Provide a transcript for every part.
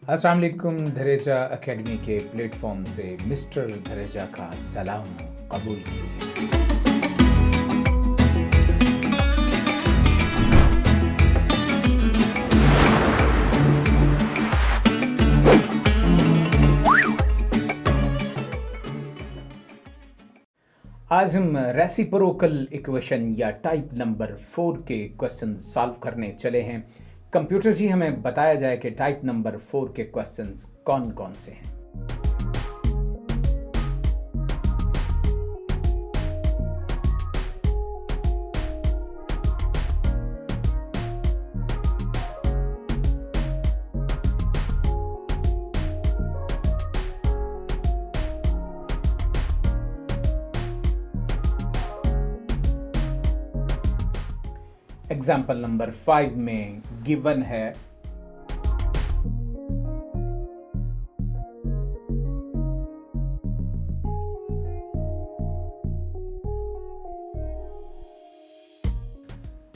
अस्सलाम वालेकुम। धरेजा एकेडमी के प्लेटफॉर्म से मिस्टर धरेजा का सलाम कबूल कीजिए। आज हम रेसिप्रोकल इक्वेशन या टाइप नंबर 4 के क्वेश्चन सॉल्व करने चले हैं। कंप्यूटर जी हमें बताया जाए कि टाइप नंबर 4 के क्वेश्चंस कौन कौन से हैं। एग्जाम्पल नंबर 5 में गिवन है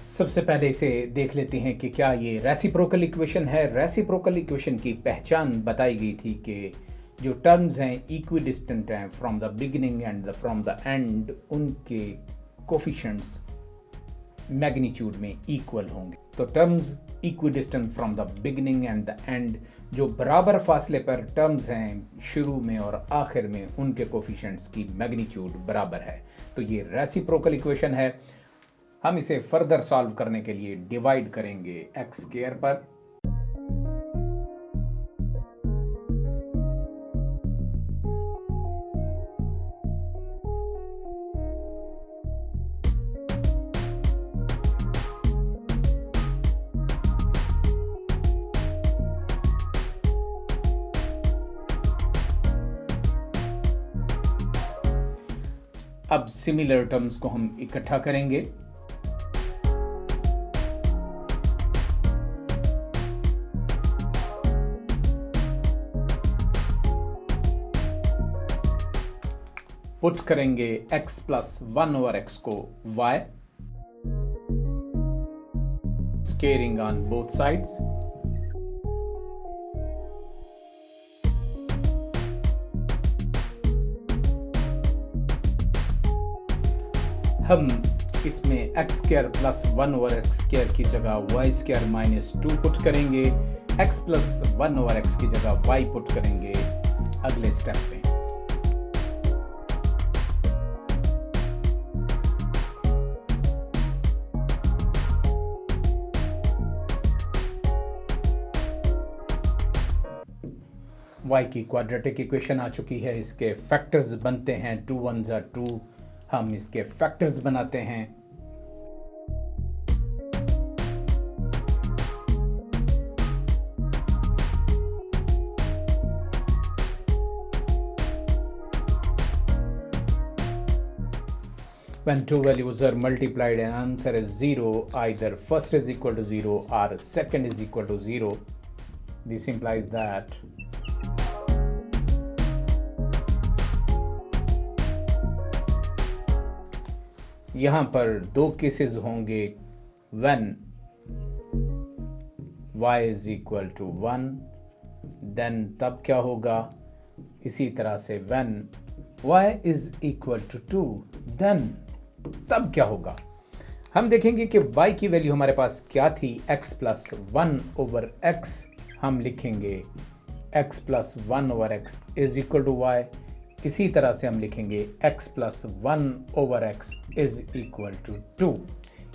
सबसे पहले इसे देख लेते हैं कि क्या ये रेसिप्रोकल इक्वेशन है। रेसिप्रोकल इक्वेशन की पहचान बताई गई थी कि जो टर्म्स हैं इक्विडिस्टेंट हैं from the beginning and from the end, उनके कोफिशिएंट्स मैग्नीट्यूड में इक्वल होंगे। तो terms equidistant from the beginning and the end, जो बराबर फासले पर टर्म्स हैं शुरू में और आखिर में, उनके कोफिशिएंट्स की मैग्नीट्यूड बराबर है। तो ये रेसिप्रोकल इक्वेशन है। हम इसे फर्दर सॉल्व करने के लिए डिवाइड करेंगे एक्स स्क्वायर पर। अब सिमिलर टर्म्स को हम इकट्ठा करेंगे। पुट करेंगे x प्लस 1 ओवर x को y, squaring on both sides. हम इसमें x square plus 1 over x square की जगह y स्क्वायर माइनस 2 पुट करेंगे। x प्लस 1 ओवर x की जगह y पुट करेंगे अगले स्टेप में। y की क्वाड्रेटिक इक्वेशन आ चुकी है। इसके फैक्टर्स बनते हैं 2 1 ज़ा 2। हम इसके फैक्टर्स बनाते हैं। When two values are multiplied and answer is 0, either first is equal to 0 or second is equal to 0. This implies that यहाँ पर दो केसेस होंगे। when y is equal to 1, then तब क्या होगा। इसी तरह से when y is equal to 2, then तब क्या होगा। हम देखेंगे कि y की वैल्यू हमारे पास क्या थी, x प्लस 1 ओवर x। हम लिखेंगे x plus 1 over x is equal to y। इसी तरह से हम लिखेंगे x plus 1 over x is equal to 2।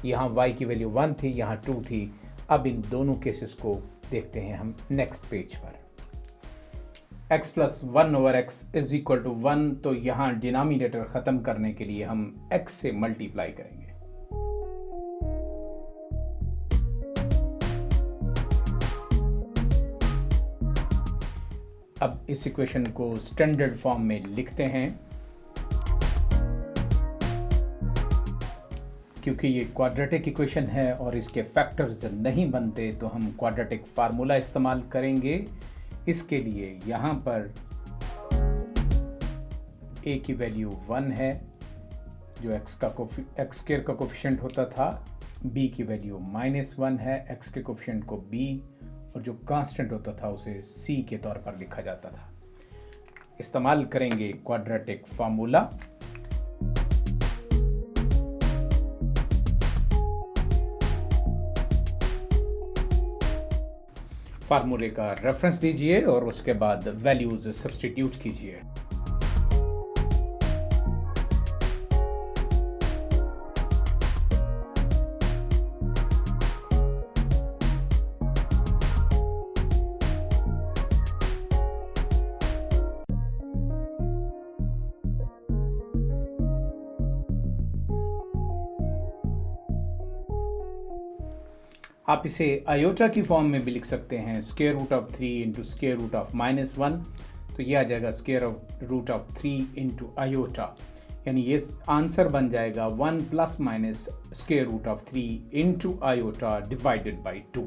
यहाँ y की वैल्यू 1 थी, यहाँ 2 थी। अब इन दोनों केसेस को देखते हैं हम नेक्स्ट पेज पर। x plus 1 over x is equal to 1, तो यहाँ डिनोमिनेटर ख़त्म करने के लिए हम x से मल्टीप्लाई करेंगे। अब इस इक्वेशन को स्टैंडर्ड फॉर्म में लिखते हैं। क्योंकि ये क्वाड्रेटिक इक्वेशन है और इसके फैक्टर्स नहीं बनते, तो हम क्वाड्रेटिक फार्मूला इस्तेमाल करेंगे। इसके लिए यहाँ पर a की वैल्यू 1 है, जो x स्क्वायर का कोफिशिएंट होता था। b की वैल्यू -1 है, x के कोफिशिएंट को b और जो कांस्टेंट होता था उसे c के तौर पर लिखा जाता था। इस्तेमाल करेंगे क्वाड्रेटिक फार्मूला। फार्मूले का रेफरेंस दीजिए और उसके बाद वैल्यूज सब्स्टिट्यूट कीजिए। आप इसे आयोटा की फॉर्म में भी लिख सकते हैं, square root of 3 into square root of -1, तो ये आ जाएगा square root of 3 into iota, यानी ये आंसर बन जाएगा 1 plus minus square root of 3 into iota divided by 2।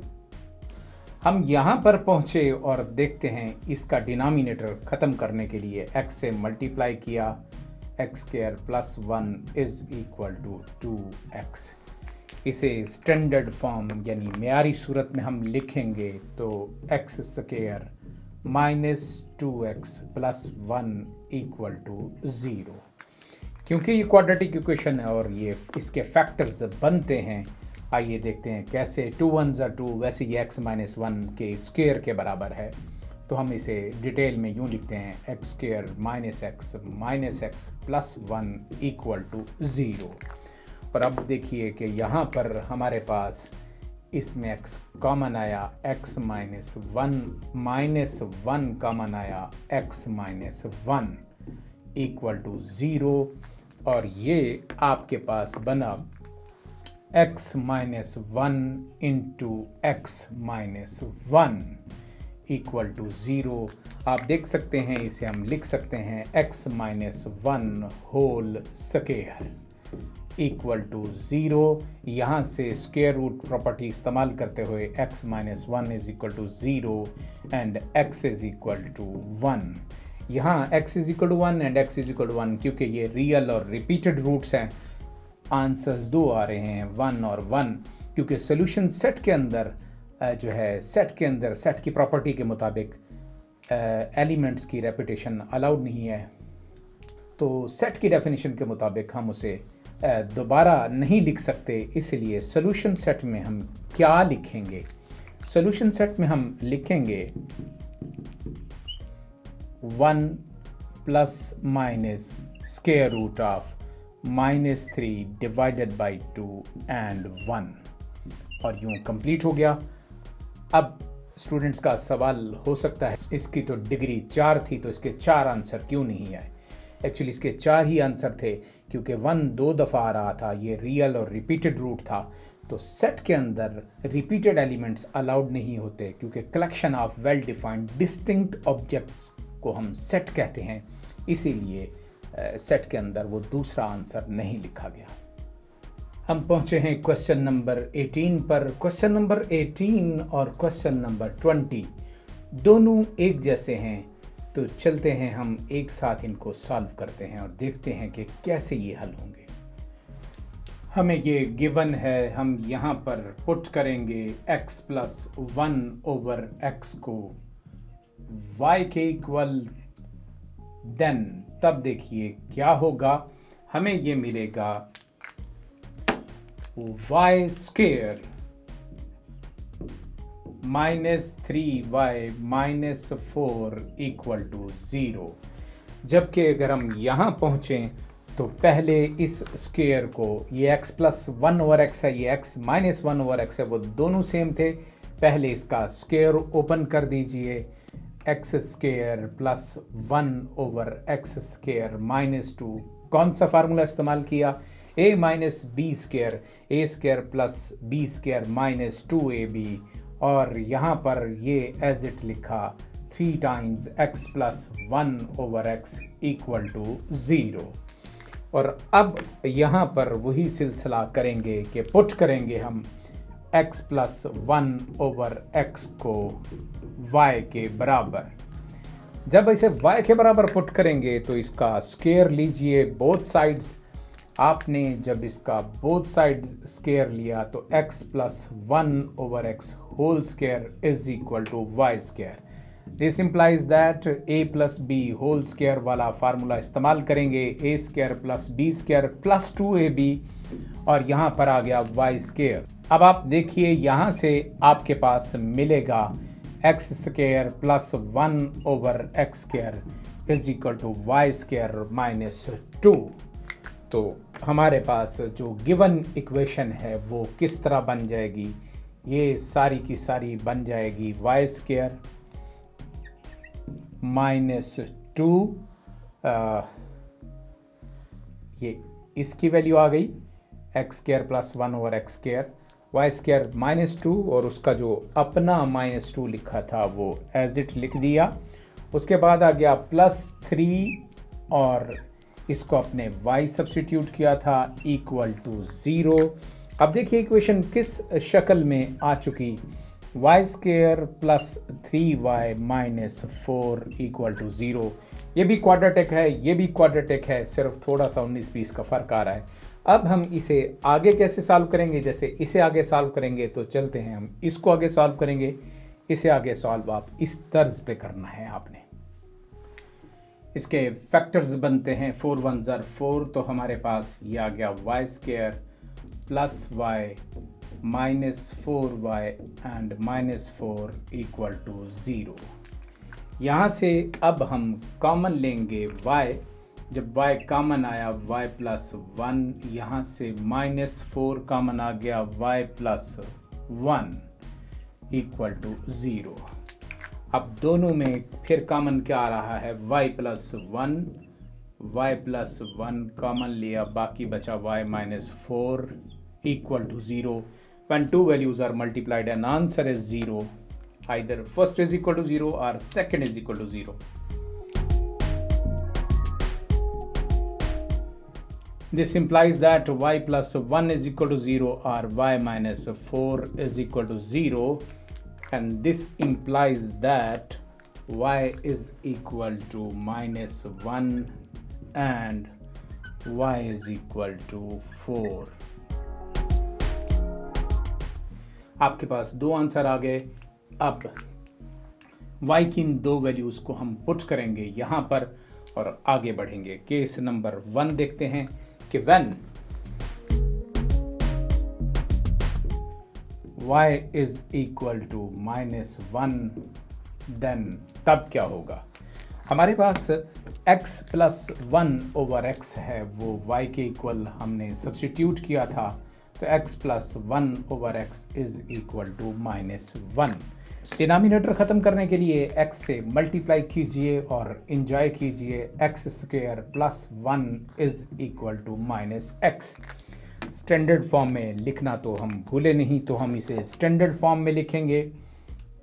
हम यहाँ पर पहुँचे और देखते हैं इसका डिनोमिनेटर ख़त्म करने के लिए x से मल्टीप्लाई किया, x square plus 1 is equal to 2x। इसे स्टैंडर्ड फॉर्म यानी मेयारी सूरत में हम लिखेंगे तो x square minus 2x plus 1 equal to 0। क्योंकि ये क्वाड्रेटिक इक्वेशन है और ये इसके फैक्टर्स बनते हैं, आइए देखते हैं कैसे। 2 1 2, वैसे ही x माइनस 1 के स्क्वायर के बराबर है, तो हम इसे डिटेल में यूँ लिखते हैं x square minus x plus 1 equal to 0। और अब देखिए कि यहाँ पर हमारे पास इसमें x कॉमन आया, x माइनस 1 कॉमन आया, x माइनस 1 इक्वल टू 0, और ये आपके पास बना x minus 1 into x minus 1 equal to 0। आप देख सकते हैं इसे हम लिख सकते हैं x minus 1 whole square equal to 0। यहाँ से स्क्वायर रूट प्रॉपर्टी इस्तेमाल करते हुए x minus 1 is equal to 0 and x is equal to 1। यहाँ x is equal to 1 and x is equal to 1, क्योंकि ये रियल और रिपीटेड रूट्स हैं, आंसर्स दो आ रहे हैं 1 और 1, क्योंकि सोल्यूशन सेट के अंदर जो है सेट की प्रॉपर्टी के मुताबिक एलिमेंट्स की रेपिटेशन अलाउड नहीं है, तो सेट की डेफिनेशन के मुताबिक हम उसे दोबारा नहीं लिख सकते। इसलिए सोल्यूशन सेट में हम क्या लिखेंगे? सोल्यूशन सेट में हम लिखेंगे 1 plus minus square root of -3 divided by 2 and 1, और यूँ कंप्लीट हो गया। अब स्टूडेंट्स का सवाल हो सकता है इसकी तो डिग्री 4 थी, तो इसके 4 आंसर क्यों नहीं आए? एक्चुअली इसके 4 ही आंसर थे, क्योंकि 1 2 दफ़ा आ रहा था, ये रियल और रिपीटेड रूट था, तो सेट के अंदर रिपीटेड एलिमेंट्स अलाउड नहीं होते, क्योंकि collection of well defined distinct objects को हम सेट कहते हैं, इसीलिए सेट के अंदर वो दूसरा आंसर नहीं लिखा गया। हम पहुंचे हैं क्वेश्चन नंबर 18 पर। क्वेश्चन नंबर 18 और क्वेश्चन नंबर 20 दोनों एक जैसे हैं, तो चलते हैं हम एक साथ इनको सॉल्व करते हैं और देखते हैं कि कैसे ये हल होंगे। हमें ये गिवन है, हम यहाँ पर पुट करेंगे x प्लस 1 ओवर x को y के इक्वल, देन तब देखिए क्या होगा। हमें ये मिलेगा y square -3y minus 4 equal to 0। जबकि अगर हम यहाँ पहुँचें तो पहले इस स्क्वायर को, ये x प्लस 1 ओवर x है, ये x माइनस 1 ओवर x है, वो दोनों सेम थे। पहले इसका स्क्वायर ओपन कर दीजिए, x square plus 1 over x square minus 2। कौन सा फार्मूला इस्तेमाल किया? a minus B square, A square plus B square minus 2ab, और यहाँ पर ये एज इट लिखा 3 times x plus 1 over x equal to 0। और अब यहाँ पर वही सिलसिला करेंगे कि पुट करेंगे हम x प्लस 1 ओवर x को y के बराबर। जब इसे y के बराबर पुट करेंगे तो इसका स्क्वायर लीजिए बोथ साइड्स, आपने जब इसका बोथ साइड स्क्वायर लिया तो x plus 1/x whole square is equal to Y square. This implies that a plus B whole square वाला फार्मूला इस्तेमाल करेंगे, a square plus B square plus 2ab, और यहाँ पर आ गया वाई स्क्वायर। अब आप देखिए यहाँ से आपके पास मिलेगा x square plus 1/x square is equal to Y square minus 2। तो हमारे पास जो गिवन इक्वेशन है वो किस तरह बन जाएगी, ये सारी की सारी बन जाएगी वाई स्क्वायर माइनस 2, ये इसकी वैल्यू आ गई x square plus 1/x square, Y square minus 2, और उसका जो अपना माइनस 2 लिखा था वो एज इट लिख दिया। उसके बाद आ गया प्लस 3 और इसको अपने y सब्स्टिट्यूट किया था इक्वल टू 0। अब देखिए इक्वेशन किस शक्ल में आ चुकी, Y square plus 3y minus 4 equal to 0। ये भी क्वाड्रेटिक है, ये भी क्वाड्रेटिक है, सिर्फ थोड़ा सा 19-20 का फ़र्क आ रहा है। अब हम इसे आगे कैसे सॉल्व करेंगे, जैसे इसे आगे सॉल्व करेंगे तो चलते हैं हम इसको आगे सॉल्व करेंगे। इसे आगे सॉल्व आप इस तर्ज पे करना है आपने। इसके फैक्टर्स बनते हैं 4 1 ज़र 4, तो हमारे पास ये आ गया Y square plus Y minus 4y and minus 4 equal to 0। यहाँ से अब हम कॉमन लेंगे y, जब y कॉमन आया y प्लस 1, यहाँ से माइनस 4 कॉमन आ गया y प्लस 1 इक्वल टू 0। अब दोनों में फिर कॉमन क्या आ रहा है, y प्लस 1 कॉमन लिया, बाकी बचा y minus 4 equal to 0. When two values are multiplied and answer is 0, either first is equal to 0 or second is equal to 0. This implies that y plus 1 is equal to 0 or y minus 4 is equal to 0, and this implies that y is equal to minus 1 and y is equal to 4. आपके पास दो answer आ गए। अब y की इन दो values को हम put करेंगे यहाँ पर और आगे बढ़ेंगे। केस नंबर 1 देखते हैं कि when y is equal to -1, then तब क्या होगा। हमारे पास x प्लस 1/x है, वो y के इक्वल हमने सब्स्टिट्यूट किया था, तो x plus 1/x is equal to -1। Denominator ख़त्म करने के लिए x से मल्टीप्लाई कीजिए और इंजॉय कीजिए, x square plus 1 is equal to -x। Standard form में लिखना तो हम भूले नहीं, तो हम इसे स्टैंडर्ड फॉर्म में लिखेंगे,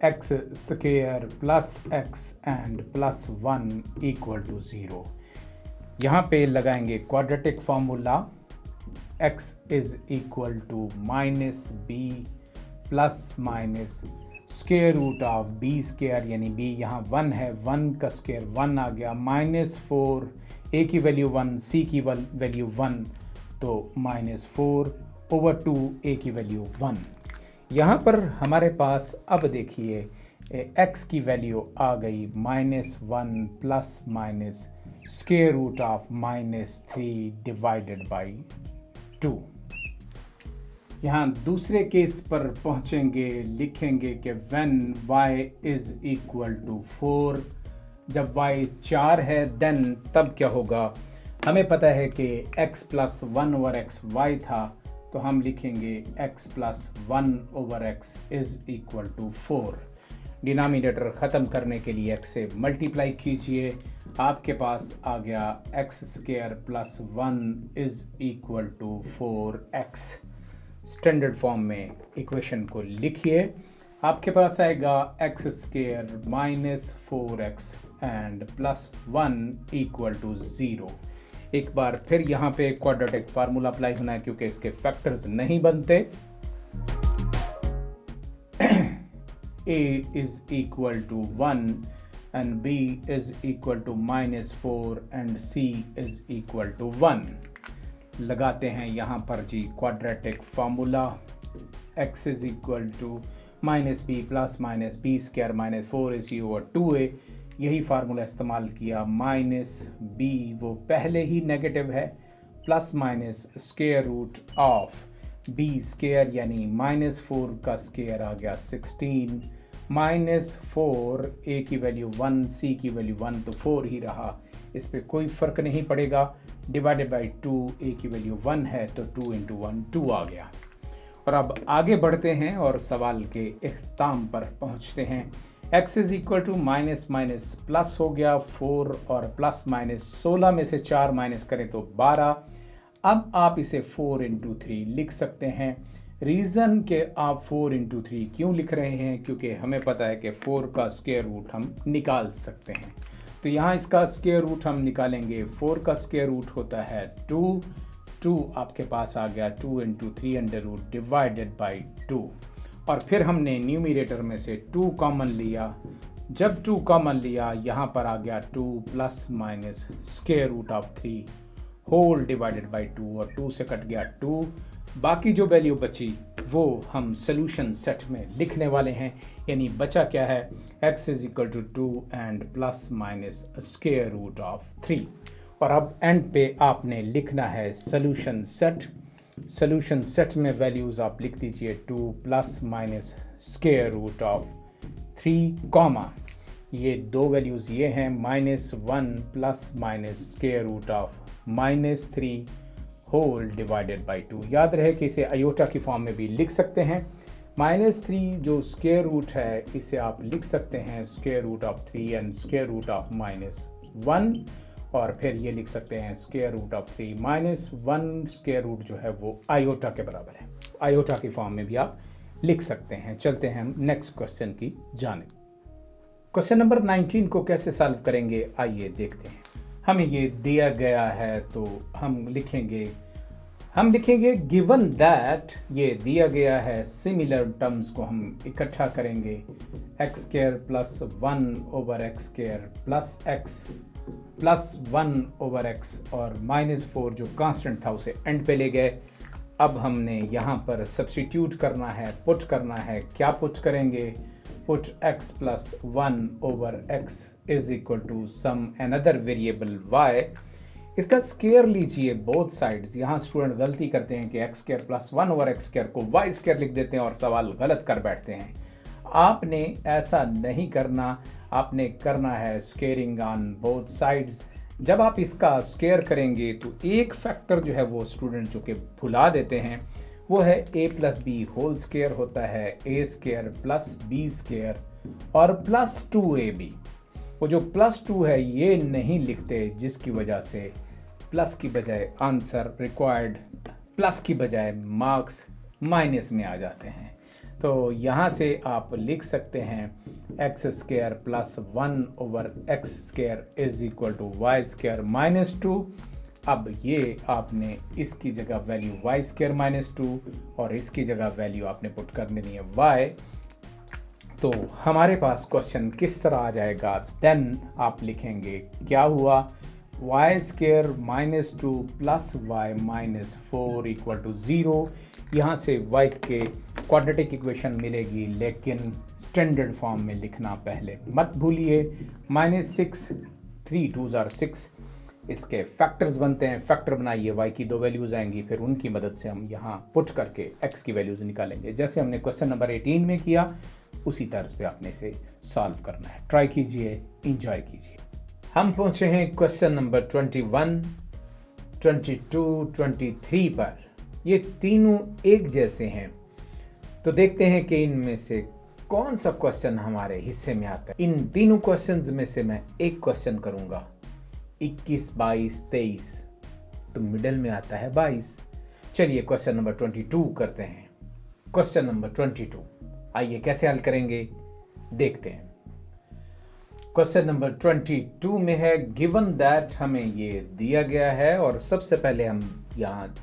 x square plus x and plus 1 equal to 0। यहाँ पे लगाएंगे quadratic formula, x is equal to minus b plus minus square root of b square, यानी b यहाँ 1 है, 1 का स्क्वायर 1 आ गया, -4, a की वैल्यू 1, c की वैल्यू 1, तो -4/2, a की वैल्यू 1। यहाँ पर हमारे पास अब देखिए x की वैल्यू आ गई -1 plus minus square root of -3 divided by 2। यहाँ दूसरे केस पर पहुँचेंगे, लिखेंगे कि when y is equal to 4, जब y 4 है then तब क्या होगा। हमें पता है कि x प्लस 1/x y था, तो हम लिखेंगे x plus 1/x is equal to 4। Denominator ख़त्म करने के लिए x से मल्टीप्लाई कीजिए, आपके पास आ गया x square plus 1 is equal to 4x। Standard form में इक्वेशन को लिखिए, आपके पास आएगा x square minus 4x and plus 1 equal to 0। एक बार फिर यहाँ पे क्वाड्रेटिक फार्मूला अप्लाई होना है क्योंकि इसके फैक्टर्स नहीं बनते। a is equal to 1 and b is equal to -4 and c is equal to 1। लगाते हैं यहाँ पर जी quadratic formula x is equal to minus b plus minus B square minus 4ac/2a। यही फार्मूला इस्तेमाल किया। माइनस बी वो पहले ही नेगेटिव है, plus minus square root of b square यानी -4 का स्क्वायर आ गया 16 -4 a की वैल्यू 1 c की वैल्यू 1 तो 4 ही रहा, इस पे कोई फ़र्क नहीं पड़ेगा। डिवाइडेड बाई 2 a की वैल्यू 1 है तो 2 × 1 2 आ गया। और अब आगे बढ़ते हैं और सवाल के इख्तिताम पर पहुंचते हैं। x is equal to minus minus plus हो गया 4 और प्लस माइनस 16 में से 4 माइनस करें तो 12। अब आप इसे 4 × 3 लिख सकते हैं। रीज़न के आप 4 × 3 क्यों लिख रहे हैं, क्योंकि हमें पता है कि 4 का स्क्वायर रूट हम निकाल सकते हैं। तो यहाँ इसका स्क्वायर रूट हम निकालेंगे। 4 का स्क्वायर रूट होता है 2 आपके पास आ गया 2 × 3 अंडर रूट डिवाइडेड बाई 2। और फिर हमने न्यूमरेटर में से 2 कॉमन लिया। जब 2 कॉमन लिया यहाँ पर आ गया 2 plus minus square root of 3 whole divided by 2 और 2 से कट गया 2। बाकी जो वैल्यू बची वो हम सोल्यूशन सेट में लिखने वाले हैं। यानी बचा क्या है, x is equal to 2 and plus minus square root of 3। और अब एंड पे आपने लिखना है सोल्यूशन सेट। सोल्यूशन सेट में वैल्यूज़ आप लिख दीजिए 2 plus minus square root of 3 comma ये दो वैल्यूज़ ये हैं -1 plus minus square root of -3 whole divided by 2। याद रहे कि इसे आयोटा की फॉर्म में भी लिख सकते हैं। -3 जो स्क्वायर रूट है इसे आप लिख सकते हैं square root of 3 and square root of -1, और फिर ये लिख सकते हैं square root of 3 -1 square root जो है वो आयोटा के बराबर है। आयोटा की फॉर्म में भी आप लिख सकते हैं। चलते हैं हम नेक्स्ट क्वेश्चन की जानिब। क्वेश्चन नंबर 19 को कैसे सॉल्व करेंगे आइए देखते हैं। हमें ये दिया गया है तो हम लिखेंगे गिवन दैट, ये दिया गया है। सिमिलर टर्म्स को हम इकट्ठा करेंगे x² plus 1/x² plus x plus 1/x और -4 जो कांस्टेंट था उसे एंड पे ले गए। अब हमने यहाँ पर सब्स्टिट्यूट करना है, पुट करना है। क्या पुट करेंगे, put x plus 1/x is equal to some another variable y। इसका स्क्वायर लीजिए बोथ साइड्स। यहाँ स्टूडेंट गलती करते हैं कि x² प्लस 1/x² को y² लिख देते हैं और सवाल गलत कर बैठते हैं। आपने ऐसा नहीं करना, आपने करना है स्क्वेयरिंग ऑन बोथ साइड्स। जब आप इसका स्क्वायर करेंगे तो एक फैक्टर जो है वो स्टूडेंट जो कि भुला देते हैं वो है a plus B whole square होता है a² प्लस b² और प्लस 2ab। वो जो प्लस 2 है ये नहीं लिखते, जिसकी वजह से प्लस की बजाय आंसर रिक्वायर्ड प्लस की बजाय मार्क्स माइनस में आ जाते हैं। तो यहाँ से आप लिख सकते हैं x² plus 1/x² is equal to y² minus 2। अब ये आपने इसकी जगह वैल्यू y² माइनस 2 और इसकी जगह वैल्यू आपने पुट कर देनी है y। तो हमारे पास क्वेश्चन किस तरह आ जाएगा, देन आप लिखेंगे क्या हुआ, y² minus 2 plus y minus 4 equal to 0। यहाँ से y के क्वाड्रेटिक इक्वेशन मिलेगी, लेकिन स्टैंडर्ड फॉर्म में लिखना पहले मत भूलिए। -6 3 2s are 6 इसके फैक्टर्स बनते हैं। फैक्टर बनाइए, y की दो वैल्यूज़ आएंगी, फिर उनकी मदद से हम यहाँ पुट करके x की वैल्यूज़ निकालेंगे। जैसे हमने क्वेश्चन नंबर 18 में किया उसी तर्ज पे आपने इसे सॉल्व करना है। ट्राई कीजिए, इंजॉय कीजिए। हम पहुंचे हैं क्वेश्चन नंबर 21, 22, 23 पर। ये तीनों एक जैसे हैं, तो देखते हैं कि इनमें से कौन सा क्वेश्चन हमारे हिस्से में आता है। इन तीनों क्वेश्चंस में से मैं एक क्वेश्चन करूंगा 21, 22, 23, तो मिडल में आता है 22। चलिए क्वेश्चन नंबर 22 करते हैं। क्वेश्चन नंबर 22 आइए कैसे हल करेंगे देखते हैं। क्वेश्चन नंबर 22 में है गिवन दैट, हमें ये दिया गया है और सबसे पहले हम यहाँ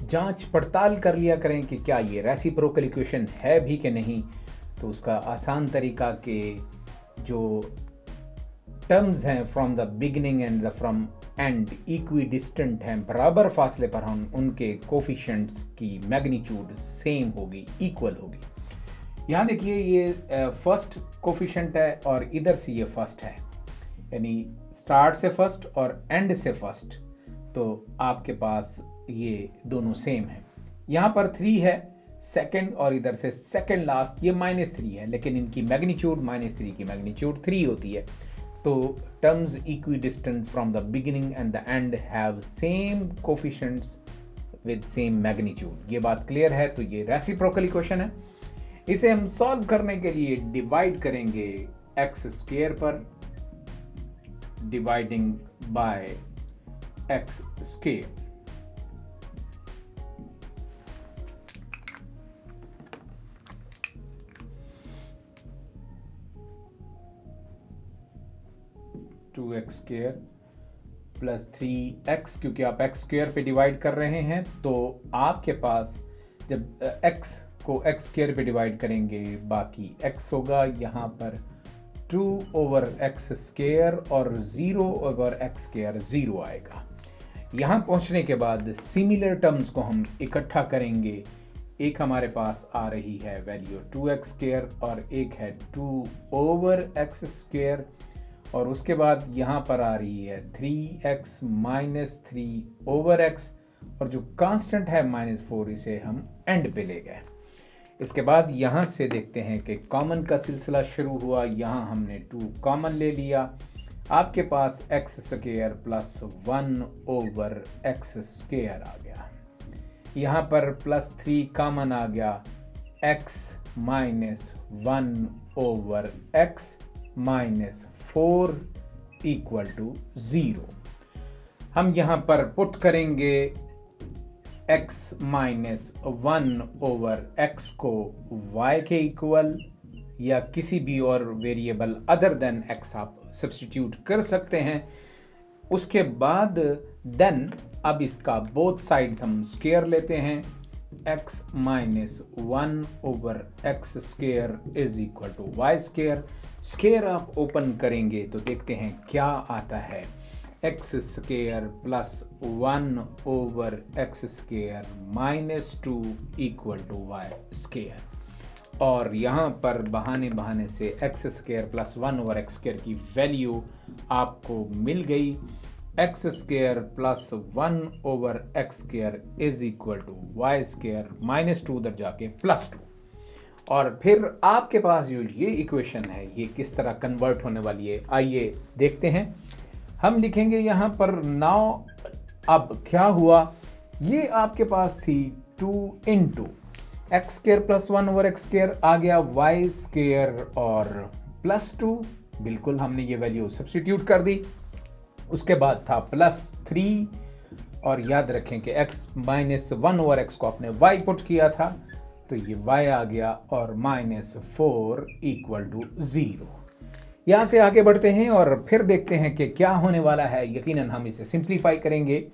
जांच पड़ताल कर लिया करें कि क्या ये रेसिप्रोकल इक्वेशन है भी कि नहीं। तो उसका आसान तरीका के जो टर्म्स हैं from the beginning and from and equi distant हैं, बराबर फासले पर हम उनके कोफिशिएंट्स की मैग्नीट्यूड सेम होगी, इक्वल होगी। यहाँ देखिए ये फर्स्ट कोफिशिएंट है और इधर से ये फर्स्ट है, यानी स्टार्ट से फर्स्ट और एंड से फर्स्ट, तो आपके पास ये दोनों सेम है। यहाँ पर 3 है सेकंड और इधर से सेकंड लास्ट ये -3 है, लेकिन इनकी मैग्नीट्यूड -3 की मैग्नीट्यूड 3 होती है। तो terms equi distant from the beginning and the end have same coefficients with same magnitude. ये बात क्लियर है। तो ये रेसिप्रोकल इक्वेशन है। इसे हम सॉल्व करने के लिए डिवाइड करेंगे x² पर, dividing by x²। Two x square plus 3x, क्योंकि आप x² पे डिवाइड कर रहे हैं तो आपके पास जब x को x² पे डिवाइड करेंगे बाकी x होगा, यहाँ पर 2/x² और 0/x², 0 आएगा। यहाँ पहुँचने के बाद सिमिलर टर्म्स को हम इकट्ठा करेंगे। एक हमारे पास आ रही है वैल्यू 2x² और एक है 2/x², और उसके बाद यहाँ पर आ रही है 3x - 3/x, और जो कांस्टेंट है -4, इसे हम एंड पे ले गए। इसके बाद यहाँ से देखते हैं कि कॉमन का सिलसिला शुरू हुआ। यहाँ हमने 2 कॉमन ले लिया, आपके पास x² प्लस 1/x² आ गया। यहाँ पर +3 कॉमन आ गया, x - 1/x -4 = 0। हम यहाँ पर पुट करेंगे x - 1/x को y के इक्वल या किसी भी और वेरिएबल अदर देन x आप सब्स्टिट्यूट कर सकते हैं। उसके बाद देन अब इसका बोथ साइड्स हम स्क्वायर लेते हैं। x - 1/x² = y²। स्क्वायर आप ओपन करेंगे तो देखते हैं क्या आता है, x² प्लस 1/x² -2 = y²। और यहाँ पर बहाने से x² प्लस 1/x² की वैल्यू आपको मिल गई। x² प्लस 1/x² = y², -2 उधर जाके +2। और फिर आपके पास जो ये इक्वेशन है ये किस तरह कन्वर्ट होने वाली है, आइए देखते हैं। हम लिखेंगे यहाँ पर नाउ, अब क्या हुआ, ये आपके पास थी 2 × x² प्लस 1/x² आ गया y² और +2, बिल्कुल हमने ये वैल्यू सब्स्टिट्यूट कर दी। उसके बाद था +3, और याद रखें कि x - 1/x को आपने y पुट किया था तो ये y आ गया, और -4 = 0। यहाँ से आगे बढ़ते हैं और फिर देखते हैं कि क्या होने वाला है। यकीनन हम इसे सिंप्लीफाई करेंगे।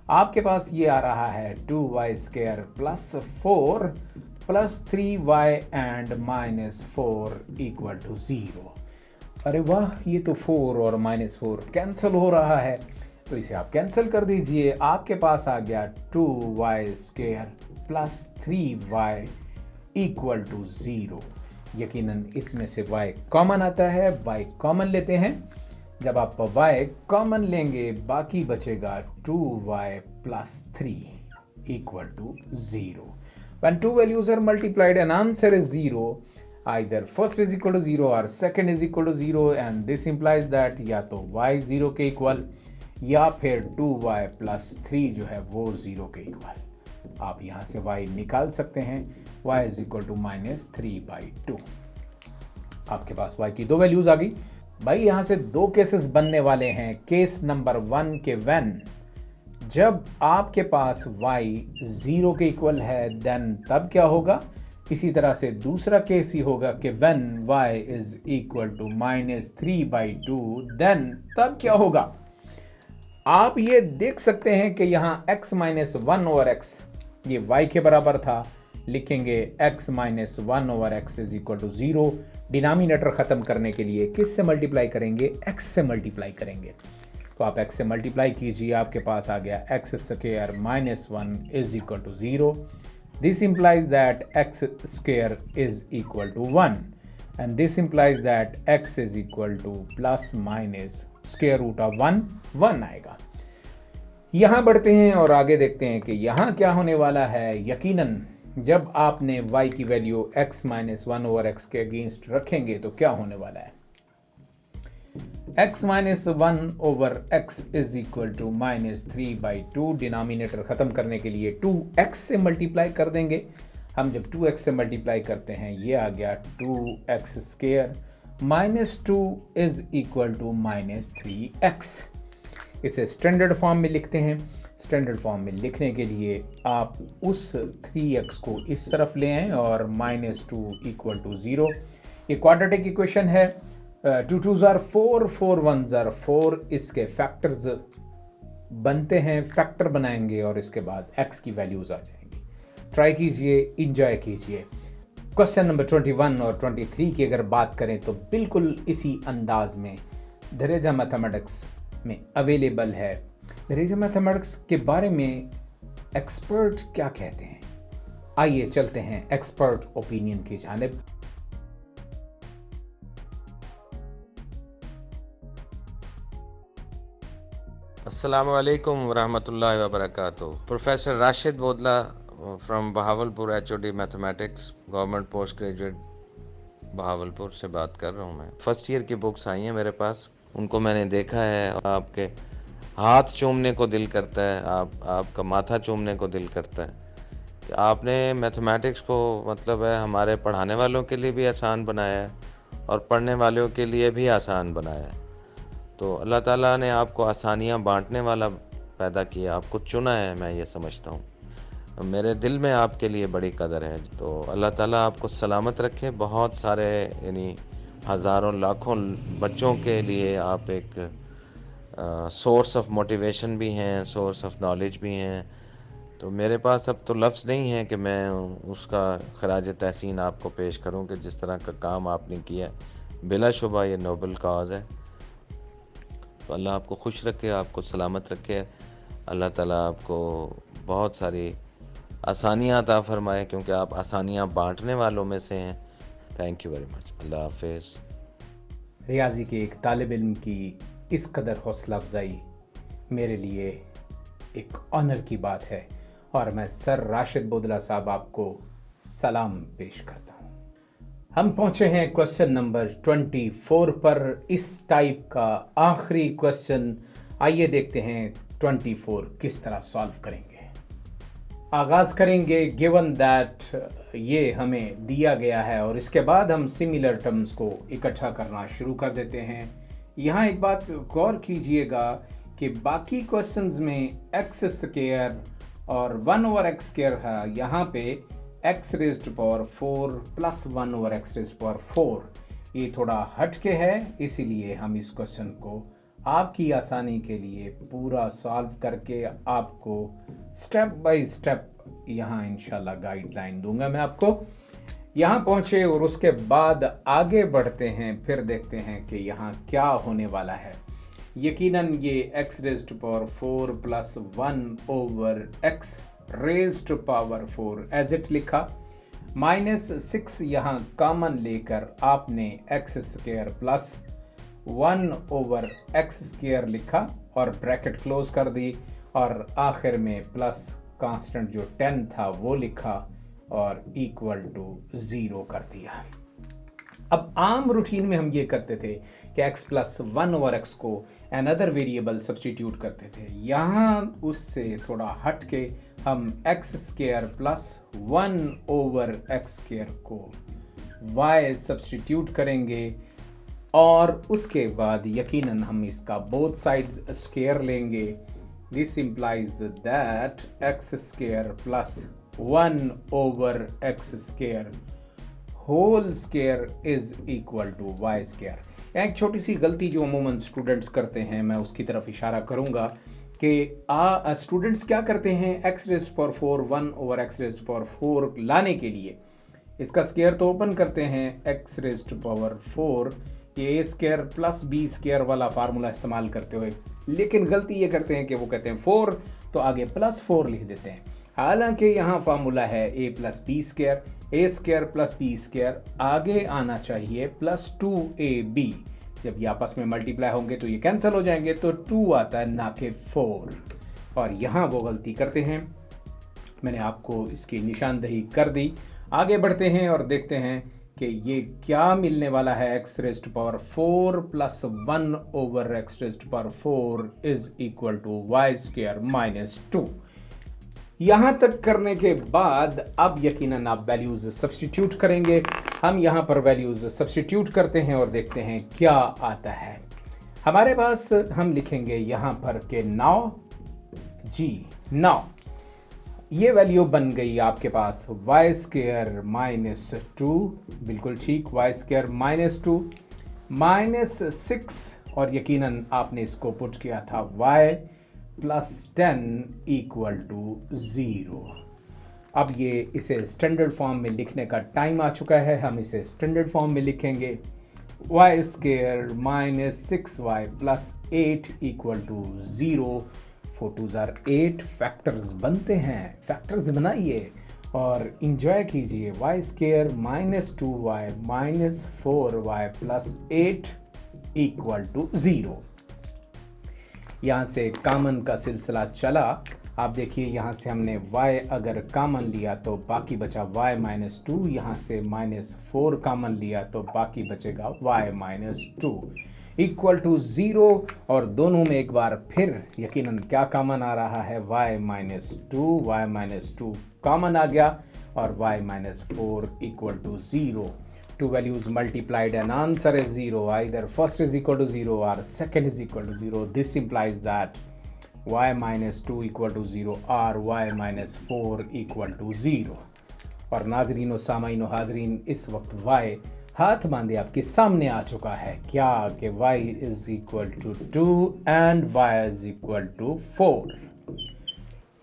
आपके पास ये आ रहा है 2y² plus 4 plus 3y and -4 = 0। अरे वाह, ये तो 4 और -4 कैंसिल हो रहा है, तो इसे आप कैंसिल कर दीजिए। आपके पास आ गया 2y² प्लस 3y = 0। यकीनन इसमें से y कॉमन आता है, y कॉमन लेते हैं। जब आप y कॉमन लेंगे बाकी बचेगा 2y plus 3 = 0। When two values are multiplied and answer is 0, either first is equal to 0 or second is equal to 0, and this implies that या तो y 0 के इक्वल या फिर 2y प्लस 3 जो है वो 0 के इक्वल। आप यहाँ से y निकाल सकते हैं, y is equal to -3/2। आपके पास y की 2 वैल्यूज आ गई। भाई यहाँ से 2 केसेस बनने वाले हैं। केस नंबर 1 के व्हेन जब आपके पास y 0 के इक्वल है देन तब क्या होगा। इसी तरह से दूसरा केस ही होगा कि when y is equal to -3/2 then तब क्या होगा। आप ये देख सकते हैं कि यहाँ x - 1/x ये y के बराबर था, लिखेंगे x minus 1 over x is equal to 0। Denominator ख़त्म करने के लिए किस से मल्टीप्लाई करेंगे? x से मल्टीप्लाई करेंगे। तो आप x से मल्टीप्लाई कीजिए, आपके पास आ गया x square minus 1 is equal to 0। This implies that x square is equal to 1 and this implies that x is equal to plus minus square root of 1 आएगा। यहाँ बढ़ते हैं और आगे देखते हैं कि यहाँ क्या होने वाला है। यकीनन जब आपने y की value x minus 1 over x के अगेंस्ट रखेंगे तो क्या होने वाला है? x minus 1 over x is equal to minus 3/2। Denominator ख़त्म करने के लिए 2x से मल्टीप्लाई कर देंगे। हम जब 2x से मल्टीप्लाई करते हैं ये आ गया 2x square minus 2 is equal to minus 3x। इसे स्टैंडर्ड फॉर्म में लिखते हैं। स्टैंडर्ड फॉर्म में लिखने के लिए आप उस 3x को इस तरफ ले आएँ और माइनस 2 इक्वल टू 0। ये क्वाड्रेटिक इक्वेशन है। 2 2s are 4, 4 1s are 4। इसके फैक्टर्स बनते हैं, फैक्टर बनाएंगे और इसके बाद x की वैल्यूज आ जाएंगी। ट्राई कीजिए, इंजॉय कीजिए। क्वेश्चन नंबर 21 और 23 की अगर बात करें तो बिल्कुल इसी अंदाज में धरेजा मैथमेटिक्स में अवेलेबल है। धरेजा मैथमेटिक्स के बारे में एक्सपर्ट क्या कहते हैं, आइए चलते हैं एक्सपर्ट ओपिनियन की जानिब। अस्सलामु अलैकुम वरहमतुल्लाहि वबरकातुहू। Professor Rashid Bodla from Bahawalpur, HOD mathematics, government post graduate Bahawalpur से बात कर रहा हूँ मैं। फर्स्ट ईयर की बुक्स आई हैं मेरे पास, उनको मैंने देखा है। आपके हाथ चूमने को दिल करता है, आपका माथा चूमने को दिल करता है कि आपने मैथमेटिक्स को मतलब है हमारे पढ़ाने वालों के लिए भी आसान बनाया है और पढ़ने वालों के लिए भी आसान बनाया है। तो अल्लाह ताला ने आपको आसानियाँ बांटने वाला पैदा किया, आपको चुना है, मैं ये समझता हूँ। मेरे दिल में आपके लिए बड़ी कदर है। तो अल्लाह ताला आपको सलामत रखे। बहुत सारे यानी हज़ारों लाखों बच्चों के लिए आप एक सोर्स ऑफ मोटिवेशन भी हैं, सोर्स ऑफ नॉलेज भी हैं। तो मेरे पास अब तो लफ्ज़ नहीं है कि मैं उसका खराज तहसीन आपको पेश करूं कि जिस तरह का काम आपने किया, बिलाशुबा ये नोबल काज है। तो अल्लाह आपको खुश रखे, आपको सलामत रखे। अल्लाह ताला आपको बहुत सारी आसानियाँ अता फरमाए, क्योंकि आप आसानियाँ बांटने वालों में से हैं। Thank you very much. Allah हाफिज़। रियाजी के एक तालिब इल्म की इस कदर हौसला अफजाई मेरे लिए एक ऑनर की बात है और मैं सर राशिद बोदला साहब आपको सलाम पेश करता हूँ। हम पहुँचे हैं क्वेश्चन नंबर 24 पर, इस टाइप का आखिरी क्वेश्चन। आइए देखते हैं 24 किस तरह सॉल्व करेंगे। आगाज़ करेंगे गिवन दैट ये हमें दिया गया है और इसके बाद हम सिमिलर टर्म्स को इकट्ठा करना शुरू कर देते हैं। यहाँ एक बात गौर कीजिएगा कि बाकी क्वेश्चंस में एक्स स्क्वायर और 1 ओवर एक्स स्क्वायर है, यहाँ पे x raised to power 4 plus 1 over x raised to power 4। ये थोड़ा हटके है, इसीलिए हम इस क्वेश्चन को आपकी आसानी के लिए पूरा सॉल्व करके आपको स्टेप बाय स्टेप यहाँ इंशाल्लाह गाइडलाइन दूंगा मैं आपको। यहाँ पहुँचे और उसके बाद आगे बढ़ते हैं, फिर देखते हैं कि यहाँ क्या होने वाला है। यकीनन ये x raised to power 4 plus 1 over x raised to power 4 as it लिखा, -6 यहाँ कॉमन लेकर आपने x square plus 1 over x square लिखा और ब्रैकेट क्लोज कर दी और आखिर में प्लस कांस्टेंट जो 10 था वो लिखा और इक्वल टू 0 कर दिया। अब आम रूटीन में हम ये करते थे कि x प्लस 1 ओवर एक्स को अनदर वेरिएबल सब्स्टिट्यूट करते थे। यहाँ उससे थोड़ा हट के हम x square plus 1 over x square को y सब्स्टिट्यूट करेंगे और उसके बाद यकीनन हम इसका बोथ साइड्स स्क्वायर लेंगे। This implies that x square plus 1 over x square whole square is equal to Y square. एक छोटी सी गलती जो अमूमन स्टूडेंट्स करते हैं, मैं उसकी तरफ इशारा करूंगा कि स्टूडेंट्स क्या करते हैं, x raised power 4 1 over x raised power 4 लाने के लिए इसका स्क्वायर तो ओपन करते हैं एक्स रेस्ट पावर 4 ये ए स्क्वायर प्लस बी स्क्वायर वाला फार्मूला इस्तेमाल करते हुए, लेकिन गलती ये करते हैं कि वो कहते हैं 4 तो आगे प्लस 4 लिख देते हैं। हालांकि यहाँ फार्मूला है ए plus B square, A square plus B square, आगे आना चाहिए प्लस 2ab। जब ये आपस में मल्टीप्लाई होंगे तो ये कैंसिल हो जाएंगे, तो 2 आता है ना कि 4। और यहाँ वो गलती करते हैं, मैंने आपको इसकी निशानदेही कर दी। आगे बढ़ते हैं और देखते हैं कि ये क्या मिलने वाला है। X raised power 4 plus 1 over x raised power 4 is equal to Y square minus 2। यहां तक करने के बाद अब यकीनन आप वैल्यूज सब्स्टिट्यूट करेंगे। हम यहां पर वैल्यूज सब्स्टिट्यूट करते हैं और देखते हैं क्या आता है हमारे पास। हम लिखेंगे यहां पर के 9 ये वैल्यू बन गई आपके पास वाई स्क्वायर माइनस 2, बिल्कुल ठीक, वाई स्क्वायर माइनस 2 माइनस 6, और यकीनन आपने इसको पुट किया था y प्लस 10 इक्वल टू 0। अब ये इसे स्टैंडर्ड फॉर्म में लिखने का टाइम आ चुका है। हम इसे स्टैंडर्ड फॉर्म में लिखेंगे y square minus 6y plus 8 equal to 0। 4 2 8 factors बनते हैं, फैक्टर्स बनाइए और इंजॉय कीजिए। Y square minus 2y minus 4y plus 8 equal to 0। यहाँ से कॉमन का सिलसिला चला। आप देखिए यहाँ से हमने y अगर कॉमन लिया तो बाकी बचा y माइनस 2, यहाँ से माइनस 4 कॉमन लिया तो बाकी बचेगा y माइनस 2 इक्वल टू 0। और दोनों में एक बार फिर यकीनन क्या कॉमन आ रहा है, y माइनस 2 कॉमन आ गया और y minus 4 equal to 0। Two values multiplied and answer is 0. Either first is equal to 0 or second is equal to 0. This implies that y minus 2 equal to 0 or y minus 4 equal to 0. और नाजरीन व सामाईन व हाजरीन, इस वक्त y हाथ बांधे आपके सामने आ चुका है क्या कि y is equal to 2 and y is equal to 4।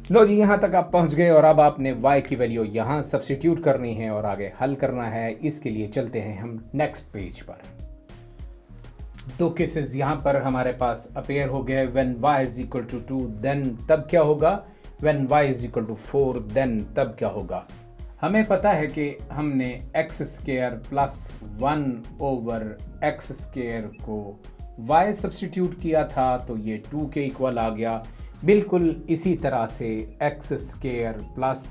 लो जी, यहाँ तक आप पहुँच गए और अब आपने y की वैल्यू यहाँ सब्स्टिट्यूट करनी है और आगे हल करना है। इसके लिए चलते हैं हम नेक्स्ट पेज पर। दो केसेस यहाँ पर हमारे पास अपेयर हो गए। When y is equal to 2 then तब क्या होगा, when y is equal to 4 then तब क्या होगा। हमें पता है कि हमने x square plus 1 over x square को y सब्स्टिट्यूट किया था तो ये 2 के इक्वल आ गया। बिल्कुल इसी तरह से x square plus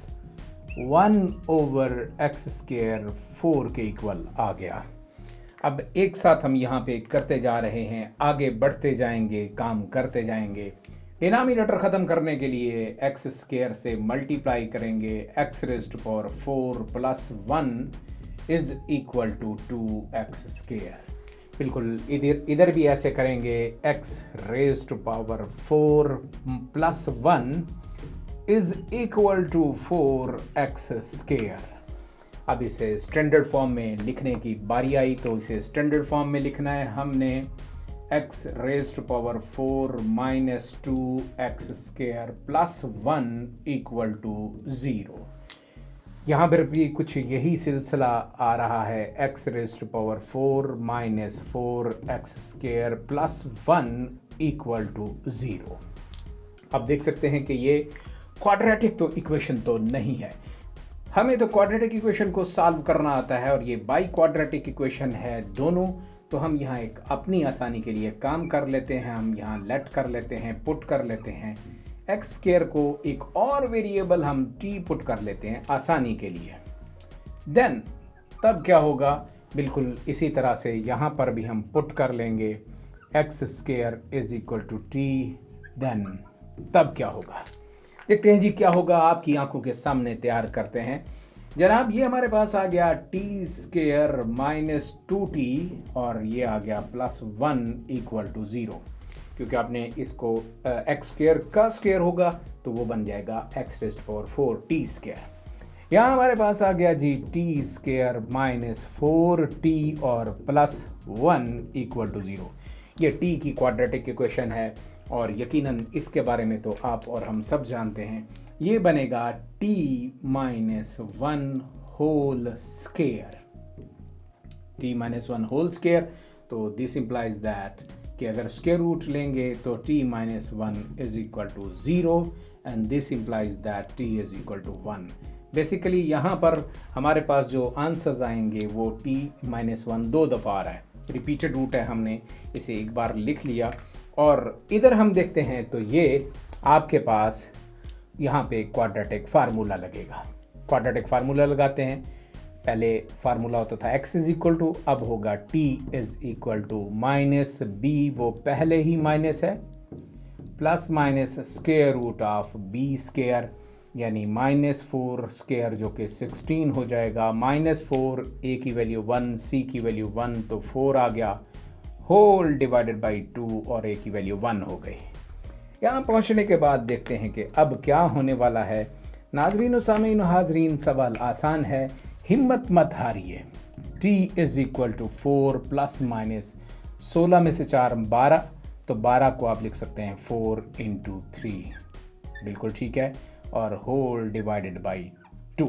1 over x square 4 के इक्वल आ गया। अब एक साथ हम यहाँ पे करते जा रहे हैं, आगे बढ़ते जाएंगे, काम करते जाएंगे। डिनोमिनेटर ख़त्म करने के लिए एक्स स्क्वायर से मल्टीप्लाई करेंगे। X raised power 4 plus 1 is equal to 2x square. बिल्कुल इधर भी ऐसे करेंगे। x raise to power 4 plus 1 is equal to 4x square. अब इसे स्टैंडर्ड फॉर्म में लिखने की बारी आई तो इसे स्टैंडर्ड फॉर्म में लिखना है। हमने x raise to power 4 minus 2x square plus 1 equal to 0। यहाँ पर भी कुछ यही सिलसिला आ रहा है। x raise to power 4 minus 4x square plus 1 equal to 0। अब देख सकते हैं कि ये क्वाड्रेटिक तो इक्वेशन तो नहीं है। हमें तो क्वाड्रेटिक इक्वेशन को सॉल्व करना आता है और ये बाई क्वाड्रेटिक इक्वेशन है दोनों। तो हम यहाँ एक अपनी आसानी के लिए काम कर लेते हैं। हम यहाँ लेट कर लेते हैं, पुट कर लेते हैं एक्स स्क्वायर को एक और वेरिएबल हम t पुट कर लेते हैं आसानी के लिए। देन तब क्या होगा, बिल्कुल इसी तरह से यहाँ पर भी हम पुट कर लेंगे x square is equal to T. Then तब क्या होगा, देखते हैं जी क्या होगा। आपकी आंखों के सामने तैयार करते हैं जनाब। ये हमारे पास आ गया टी स्क्वायर माइनस 2t और ये आ गया प्लस 1 इक्वल टू 0, क्योंकि आपने इसको एक्स स्क्वायर का स्क्वायर होगा तो वो बन जाएगा x raised power 4 T square. यहाँ हमारे पास आ गया G T square minus 4t और प्लस 1 इक्वल टू 0। ये t की क्वाड्रेटिक इक्वेशन है और यकीनन इसके बारे में तो आप और हम सब जानते हैं। ये बनेगा t minus 1 whole square, t minus 1 whole square. तो दिस इंप्लाइज दैट कि अगर स्क्वायर रूट लेंगे तो t minus 1 is equal to 0 and this implies that t is equal to 1। Basically यहाँ पर हमारे पास जो आंसर्स आएंगे वो t माइनस 1 2 दफ़ा आ रहा है, रिपीटेड रूट है, हमने इसे एक बार लिख लिया। और इधर हम देखते हैं तो ये आपके पास यहाँ पे क्वाड्रेटिक फार्मूला लगेगा। क्वाड्रेटिक फार्मूला लगाते हैं। पहले फार्मूला होता था x इज इक्वल टू, अब होगा t is equal to minus b, वो पहले ही माइनस है, plus minus square root of b square, यानी माइनस 4 स्क्वायर जो कि 16 हो जाएगा, माइनस 4 a की वैल्यू 1 c की वैल्यू 1 तो 4 आ गया, होल डिवाइडेड बाई 2 और a की वैल्यू 1 हो गई। यहाँ पहुँचने के बाद देखते हैं कि अब क्या होने वाला है। नाजरीन सामीन हाजरीन, सवाल आसान है, हिम्मत मत हारिए। t is equal to 4 plus minus 16 में से 4 12, तो 12 को आप लिख सकते हैं 4 इंटू 3, बिल्कुल ठीक है, और होल डिवाइडेड बाई 2।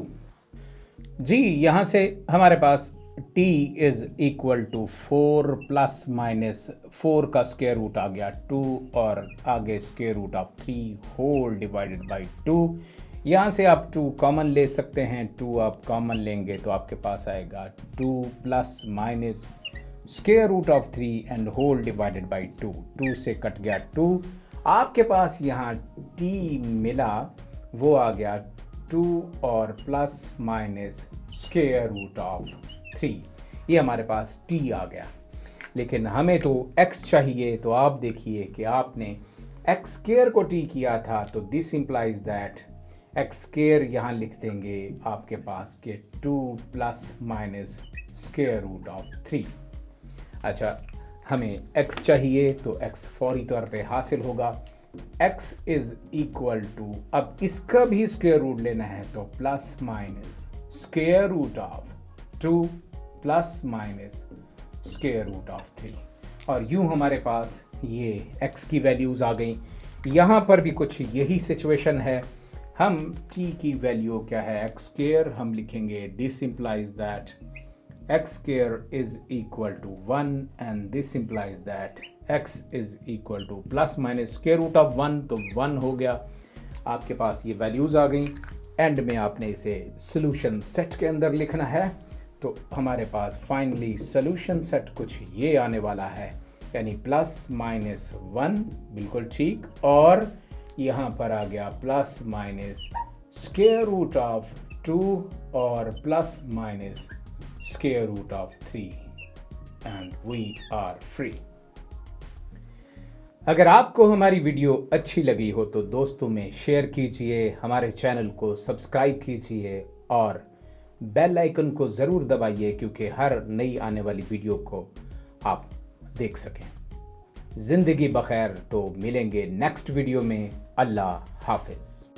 जी यहाँ से हमारे पास t is equal to 4 plus minus 4 का स्क्वायर रूट आ गया 2 और आगे square root of 3 whole divided by 2। यहाँ से आप 2 कॉमन ले सकते हैं, 2 आप कॉमन लेंगे तो आपके पास आएगा 2 plus minus square root of 3 and whole divided by 2। 2 से कट गया 2, आपके पास यहाँ t मिला वो आ गया 2 और plus minus square root of 3, ये हमारे पास t आ गया। लेकिन हमें तो x चाहिए, तो आप देखिए कि आपने x स्क्वायर को t किया था, तो this implies that x square यहाँ लिख देंगे आपके पास के 2 plus minus square root of 3। अच्छा, हमें x चाहिए तो x फौरी तौर पे हासिल होगा। x इज इक्वल टू, अब इसका भी स्क्वायर रूट लेना है तो plus minus square root of 2 plus minus square root of 3, और यूं हमारे पास ये x की वैल्यूज़ आ गई। यहाँ पर भी कुछ यही सिचुएशन है। हम t की वैल्यू क्या है, x स्क्वायर हम लिखेंगे, this implies that x square is equal to 1 and this implies that x is equal to plus minus square root of 1, तो 1 हो गया। आपके पास ये वैल्यूज़ आ गई। एंड में आपने इसे सोल्यूशन सेट के अंदर लिखना है, तो हमारे पास फाइनली सोल्यूशन सेट कुछ ये आने वाला है, यानी प्लस माइनस 1, बिल्कुल ठीक, और यहाँ पर आ गया plus minus square root of 2 और plus minus square root of 3 and we are free. अगर आपको हमारी वीडियो अच्छी लगी हो तो दोस्तों में शेयर कीजिए, हमारे चैनल को सब्सक्राइब कीजिए और बेल आइकन को ज़रूर दबाइए, क्योंकि हर नई आने वाली वीडियो को आप देख सकें। ज़िंदगी बखैर, तो मिलेंगे नेक्स्ट वीडियो में। अल्लाह हाफिज़।